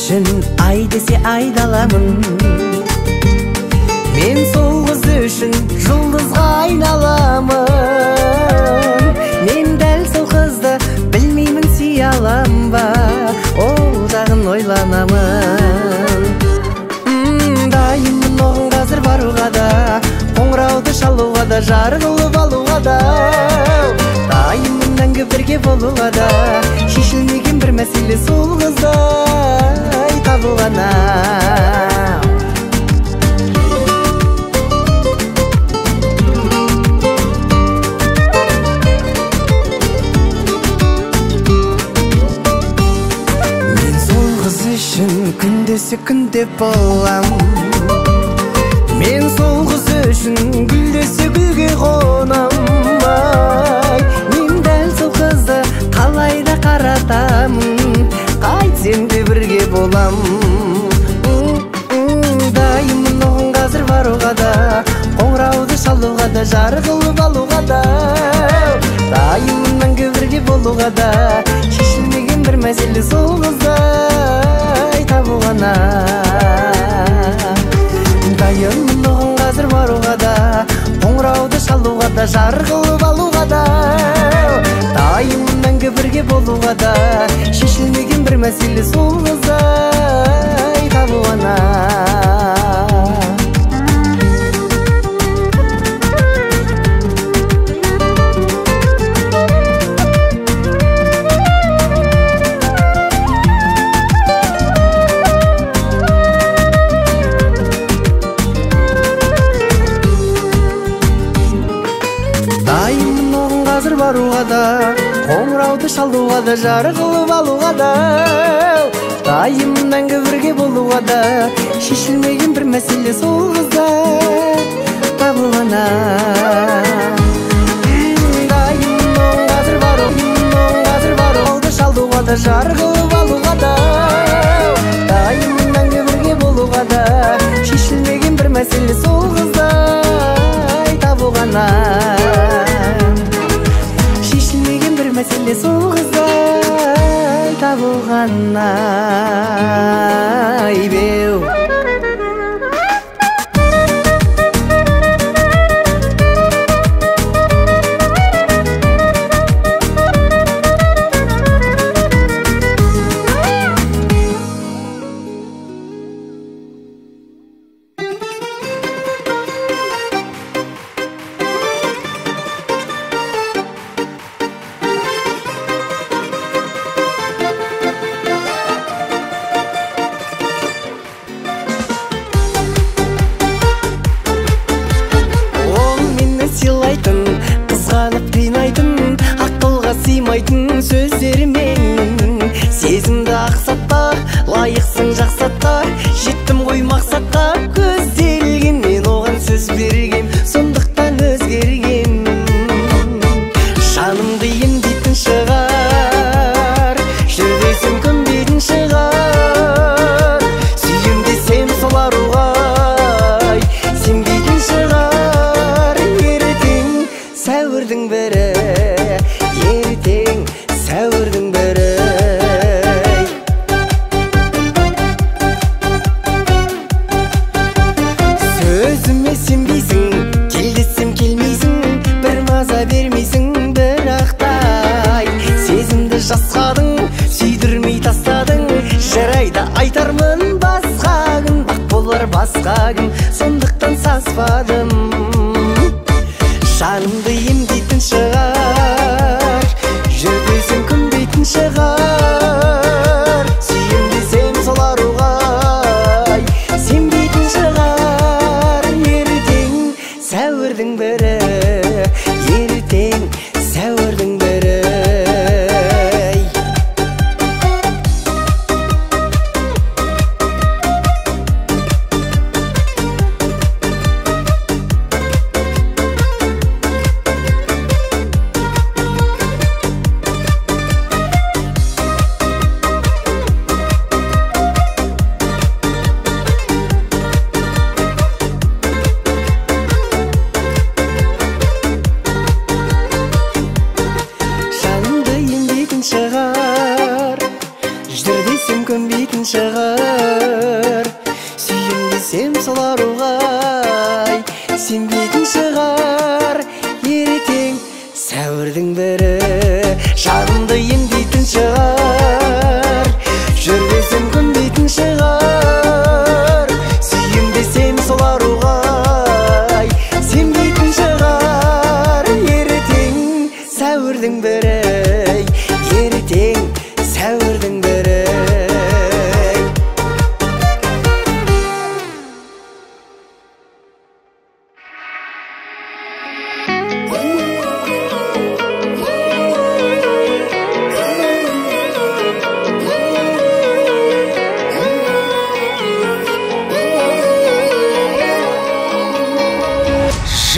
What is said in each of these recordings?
үшін ай десе айдаламын. Мен сол қыз үшін жұлдызға айналамын. Мен дәл сол қызды білмеймін сүйе алам ба, ол жағын ойланамын. Дайынмын оған қазір баруға да, қоңырауды шалуға да, жар қылып алуға да. Дайынмын мәңгі бірге болуға да, шешілмеген бір мәселе сол қыздай табылғана. Мен сол қыз үшін күндесі күнде болам. Мен сол қыз үшін гүлдесе гүлге қонам. Мен дәл сол қызды қалай да қаратамын, қайтсем де бірге болам. Дайынмын оған қазір баруға да, қоңырауды шалуға да, жар қылып алуға да. Дайынмын мәңгі бірге болуға да, шешілмеген бір мәселе сол қыздай табылғана. Дайынмын оған қазір баруға да, қоңырауды шалуға да, жар қылып алуға да. Дайынмын мәңгі бірге болуға да, шешілмеген бір мәселе сол қыздай табылғана. Дайынмын оған қазір баруға да, қоңырауды шалуға да, жар қылып алуға да. Дайынмын мәңгі бірге болуға да, шешілмеген бір мәселе сол қыздай табылғана. Дайынмын оған қазір баруға шалуға да, жар қылып алуға да. Дайынмын мәңгі бірге болуға да, шешілмеген бір мәселе сол қыздай табылғана. Шешілмеген бір мәселе сол қыздай табылғана. Беу қызғанып қинайтын, ақылға сыймайтын сөздерімен сезімді ақсатпа, лайықсың жақсатқа, жеттім ғой мақсатқа. Көзделген мен оған сөз бергем, сондықтан өзгергем. Жанымды емдейтін шығар, жүрдесім көнбейтін шығар. Сүйем десем сол аруғай, сенбейтін шығар. Сәуірдің бірі, ертең сәуірдің бірі. Сөзіме сенбейсің, кел десем келмейсің, бір маза бермейсің. Бірақтай сезімді жасқадың, сүйдірмей тастадың. Жарайды айтармын басқа күн, бақ болар басқа күн, сондықтан саспадым. Жанымды емдейтін шығар, жүрдесем күнбейтін шығар. Сүйем десем сол аруғай, сенбейтін шығар. Ертең сәуірдің бірі, ертең сәуірдің бірі. десем көнбейтін шығар, сүйем десем сол аруға сенбейтін шығар. Ертең сәуірдің бірі жанымды емдейтін шығар, жүр десем көнбейтін шығар, сүйем десем сол аруға сенбейтін шығар. Ертең сәуірдің бірі, ертең сәуірдің бірі.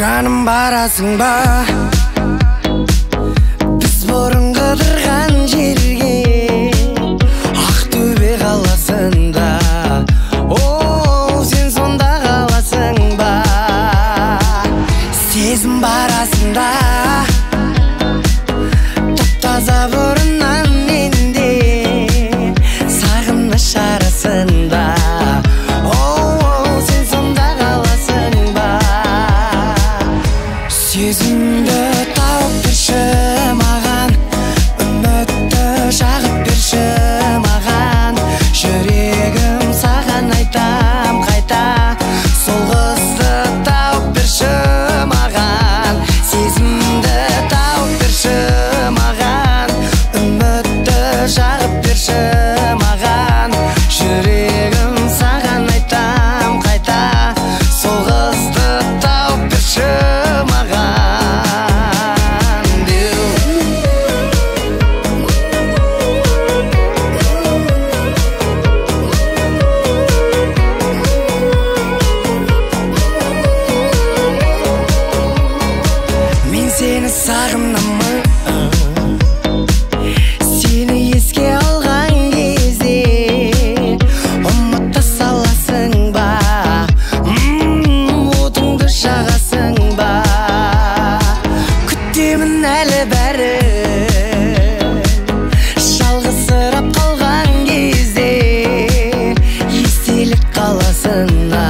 Жаным барасың ба біз бұрын қыдырған жерге, Ақтөбе қаласында, оу сен сонда қаласың ба? Сезім барасында таптаза бұрыннан менде, сағыныш арасында, оу сен сонда қаласың ба? Сезімді тауып берші маған, үмітті жағып берші маған, жүрегім саған айтам қайта, сол қызды тауып берші маған. Сезімді тауып берші маған, үмітті жағып берші маған, жүрегім саған айтам қайта, сол қызды тауып берші маған. Мен сені сағынамын, сені еске алған кезде ұмыта саласың ба, отыңды жағасың ба? Күтемін әлі бәрі, жалғызсырап қалған кезде естелік қаласына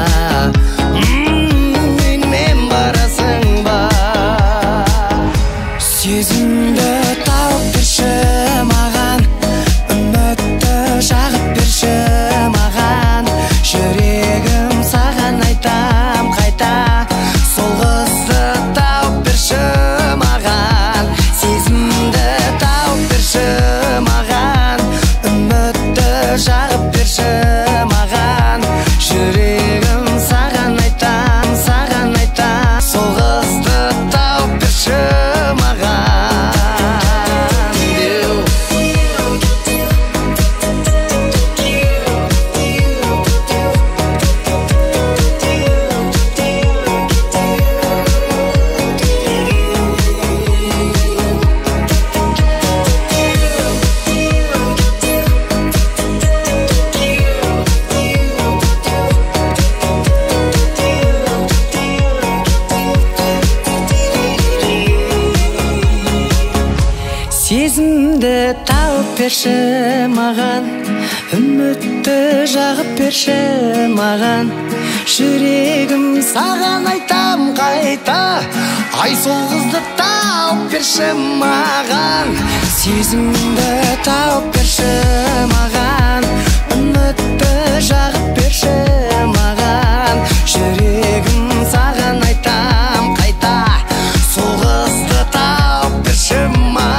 менімен барасың ба? Сезімді тауып берші маған, үмітті жағып берші маған, жүрегім саған айтам қайта, сол қызды тауып берші маған. Сезімді тауып берші маған, үмітті жағып берші маған, жүрегім саған айтам, сол қызды тауып берші маған. Сезімді тауып берші маған, үмітті жағып берші маған, жүрегім саған айтам қайта, ай сол қызды тауып берші маған. Сезімді тауып берші маған, үмітті жағып берші маған, жүрегім саған айтам қайта, сол қызды тауып берші маған.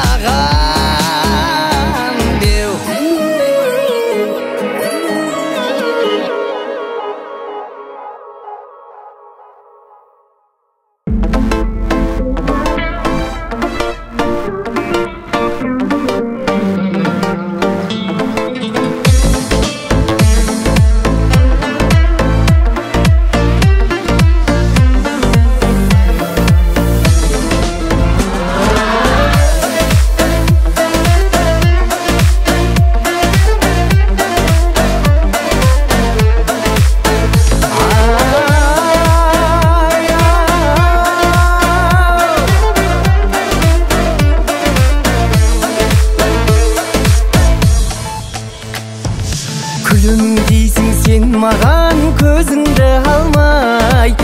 күлім дейсің сен маған, көзіңді алмай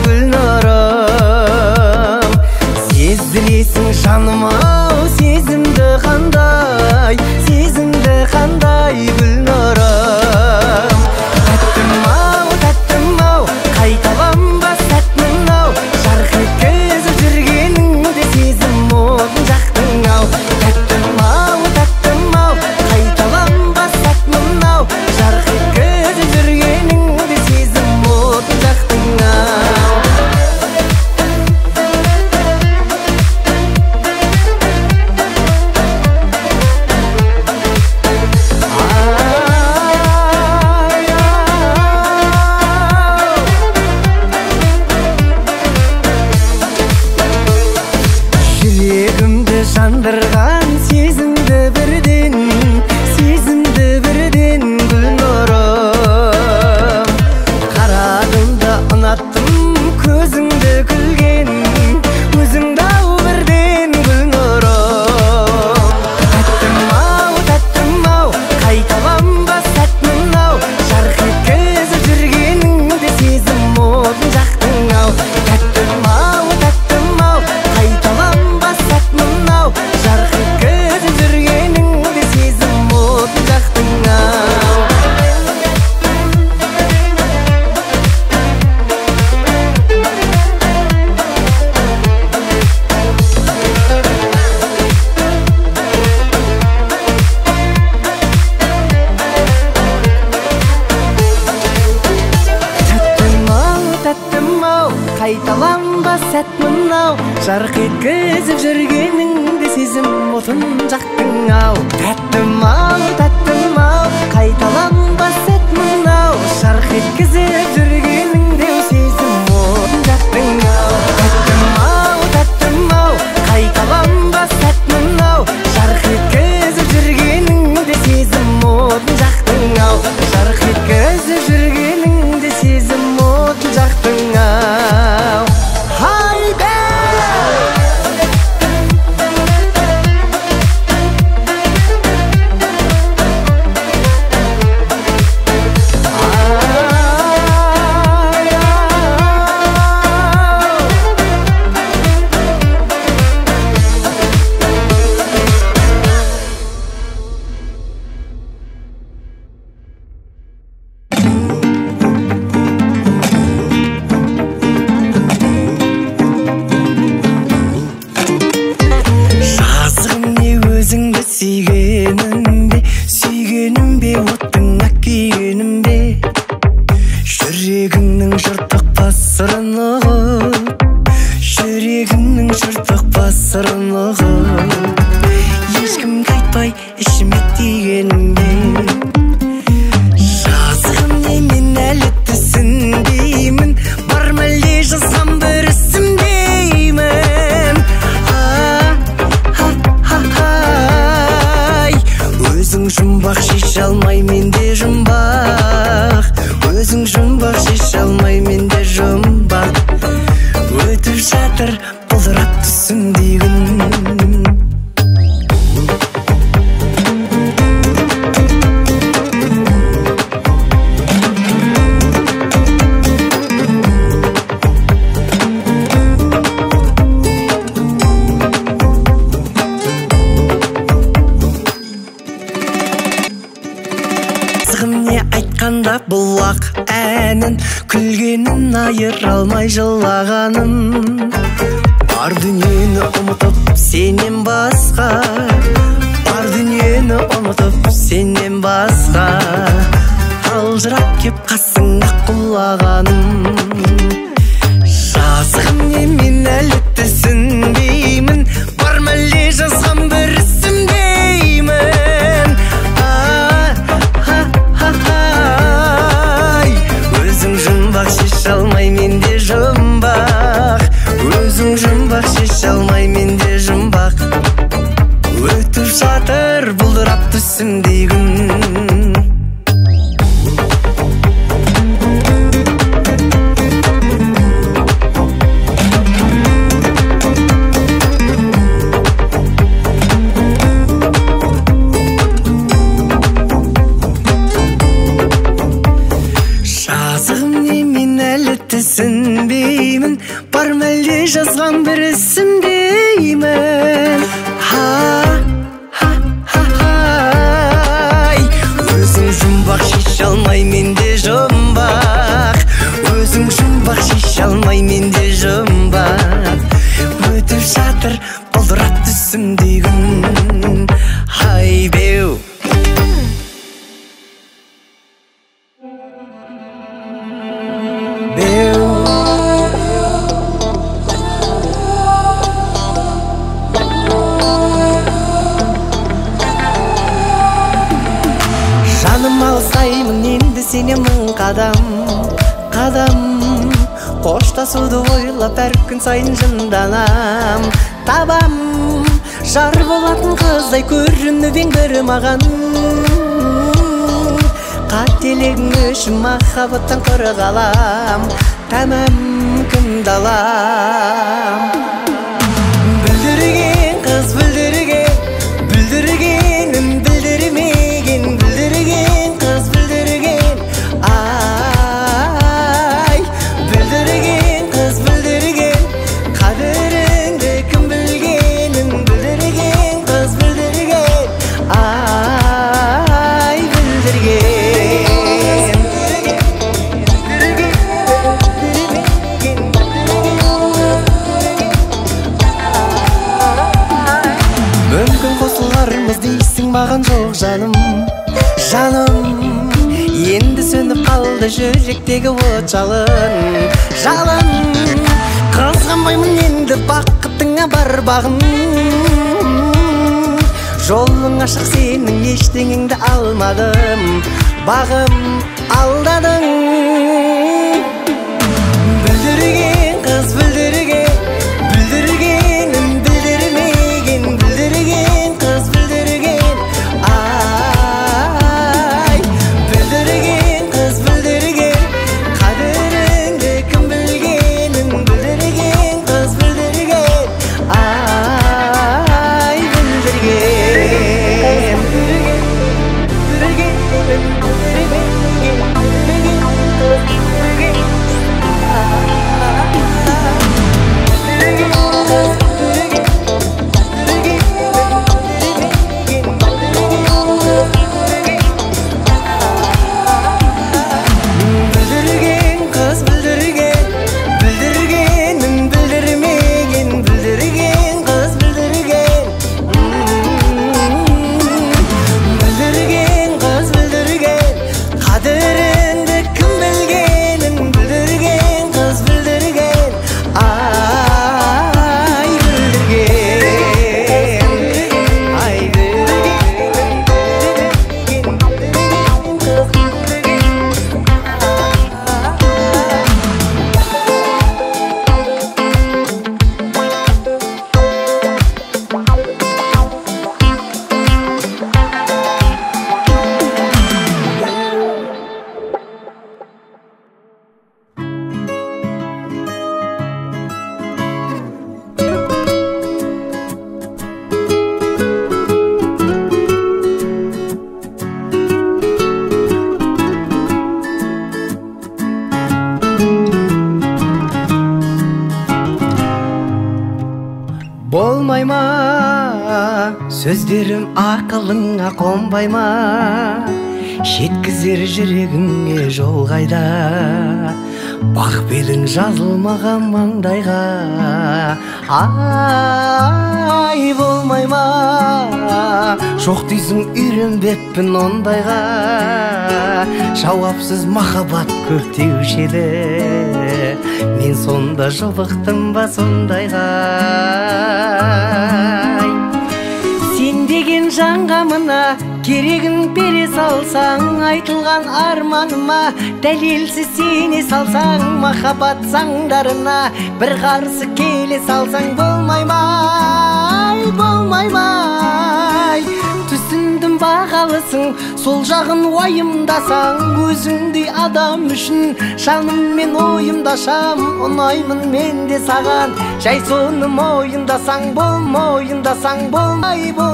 Гүлнұрым. Сездіресің жаным ау, сезімді қандай Гүлнұрым. Тәттім ау, қайталанба сәтмін ау, жарқ еткізіп жүргеніңде сезім отын жақтың ау. Тәттім ау, қайталанба сәтмін ау, жарқ еткізіп жүргеніңде сезім отын жақтың ау. Жүрегімді жандырған сезімді бірден Гүлнұрым. Қарадым да ұнаттым көзіңді күлген, өзіңді ау бірден Гүлнұрым. Тәттім ау, қайталанба сәтмін ау, жарқ еткізіп жүргеніңде сезім отын жақтың ау. Тәттім ау, қайталанба сәтмін ау, жарқ еткізіп жүргеніңде сезім отын жақтың ау. Тәттім ау, қайталанба сәтмін ау, жарқ еткізіп жүргеніңде сезім отын жақтың ау. Тәттім ау, қайталанба сәтмін ау, жарқ еткізіп жүргеніңде сезім отын жақтың ау. Тәттім ау, қайталанба сәтмін ау, жарқ еткізіп жүргеніңде сезім отын жақтың ау. Жарқ еткізіп жүргеніңде сезім отын жақтың ау. Хайде! Жазығым не өзіңді сүйгенім бе, оттың әккейгенім бе, жүрегіңнің жыртық сырын ұғып, жүрегімнің жыртық сырын ұғып, ешкімге айтпай ішіме тигенім бе. Жазығым не мен әлі түсінбеймін, бар мәлде жазсам бір ісімдеймін. Өзің жұмбақ шеше алмай менде жұмбақ, өзің жұмбақ шеше алмай менде жұмбақ, өтіп жатыр бұлдырап түсімдей күн. Не айтқанда бұлақ әнін, күлгенін айыра алмай жылағанын. Бар дүниені ұмытып сенен басқа, бар дүниені ұмытып сенен басқа, қалжырап кеп қасыңда құлағаным. Жазығым не мен әлі түсінбеймін, бар мәлде жазған бір ісімдеймін. Өзің жұмбақ шеше алмай менде жұмбақ, өзің жұмбақ шеше алмай менде жұмбақ, өтіп жатыр бұлдырап түсімдей күн. бар мәлде жазған бір ісімдеймін. Өзің жұмбақ шеше алмай менде жұмбақ, өзің жұмбақ шеше алмай менде жұмбақ. Өтіп жатыр бұлдырап түсімдей күн, ай беу. Жаным алсаймын енді сене мың қадам, қоштасуды ойлап әр күн сайын жынданам. Табам жар болатын қыздай көрініп ең бірі маған. Қателігің үшін махаббаттан құры қалам, тәмәм кімді алам. Бүлдірген қыз бүлдірген, бүлдіргенін білдірмеген, бүлдірген қыз бүлдірген, ай. Бүлдірген қыз бүлдірген, қадіріңді кім білгенін, бүлдірген қыз бүлдірген, ай. Бүлдірген мүмкін қосылармыз дейсің маған, жоқ жаным, енді сөніп қалды жүректегі от жалын. Қызғанбаймын енді бақытыңа бар бағым, жолың ашық сенің ештеңеңді алмадым, бағым алдадың. Бүлдірген қыз бүлдірген, бүлдіргенін білдірмеген, бүлдірген қыз бүлдірген, ай. Бүлдірген қыз бүлдірген, қадіріңді кім білгенін, бүлдірген қыз бүлдірген, ай. Бүлдірген қыз бүлдірген, бүлдіргенін білдірмеген, бүлдірген қыз бүлдірген, бүлдірген қыз бүлдірген, қадіріңді кім білгенін, бүлдірген қыз бүлдірген, ай. Бүлдірген, ай. Болмай ма сөздерім ақылыңа қонбай ма, жеткізер жүрегіңе жол қайда, бақ белің жазылмаған маңдайға, ай. Болмай ма жоқ дейсің үйренбеппін ондайға, жауапсыз махаббат көп деуші еді, мен сонда жолықтым ба сондайға. Сен деген жанға мына керегін бере салсаң, айтылған арманыма дәлелсіз сене салсаң, махаббат заңдарына бір қарсы келе салсаң, болмай ма, болмай ма. Түсіндім бағалысың, сол жағын уайымдасаң, өзіңдей адам үшін жаныммен ойымдашам, ұнаймын мен де саған, жай соны мойындасаң, мойындасаң, болмай ма,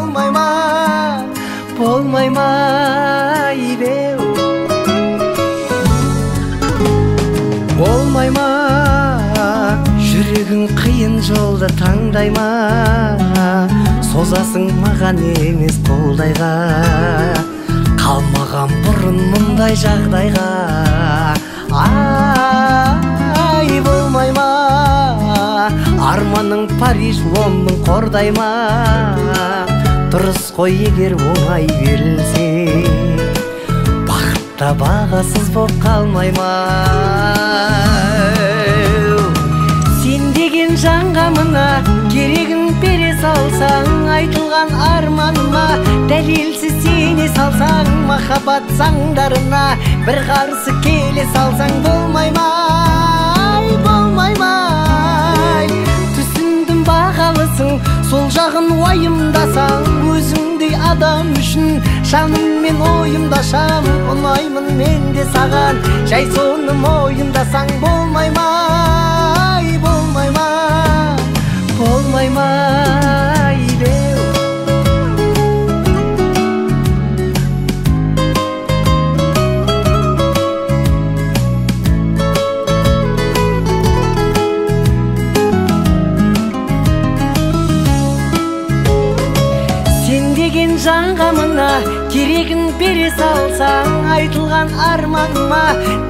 болмай ма, беу. Болмай ма жолды таңдайма, созасың маған емес қолдайға. Қалмаған бұрын мұндай жағдайға. Ай, болмайма, арманың Париж, Лондон қордайма. Дұрыс қой егер оңай берілсе, бақытта бағасыз боп қалмайма. Сен деген жанға мына керегін бере салсаң, айтылған арманыма дәлелсіз сене салсаң, махаббат заңдарына бір қарсы келе салсаң, болмайма, болмайма. Түсіндім бағалысың, сол жағын уайымдасаң, өзіңдей адам үшін жаныммен ойымдашам. Ұнаймын мен де саған, жай соны мойындасаң, болмайма, болмайма, болмайма. Жанға мына керегін бере салсаң, айтылған арманыма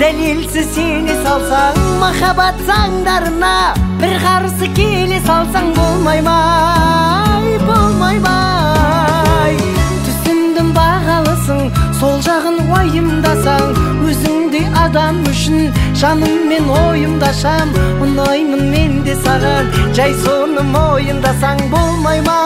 дәлелсіз сене салсаң, махаббат заңдарына бір қарсы келе салсаң, болмайма, болмайма. Түсіндім бағалысың, сол жағын уайымдасаң, өзіңдей адам үшін жаныммен ойымдашам. Ұнаймын мен де саған, жай соны мойындасаң, болмайма.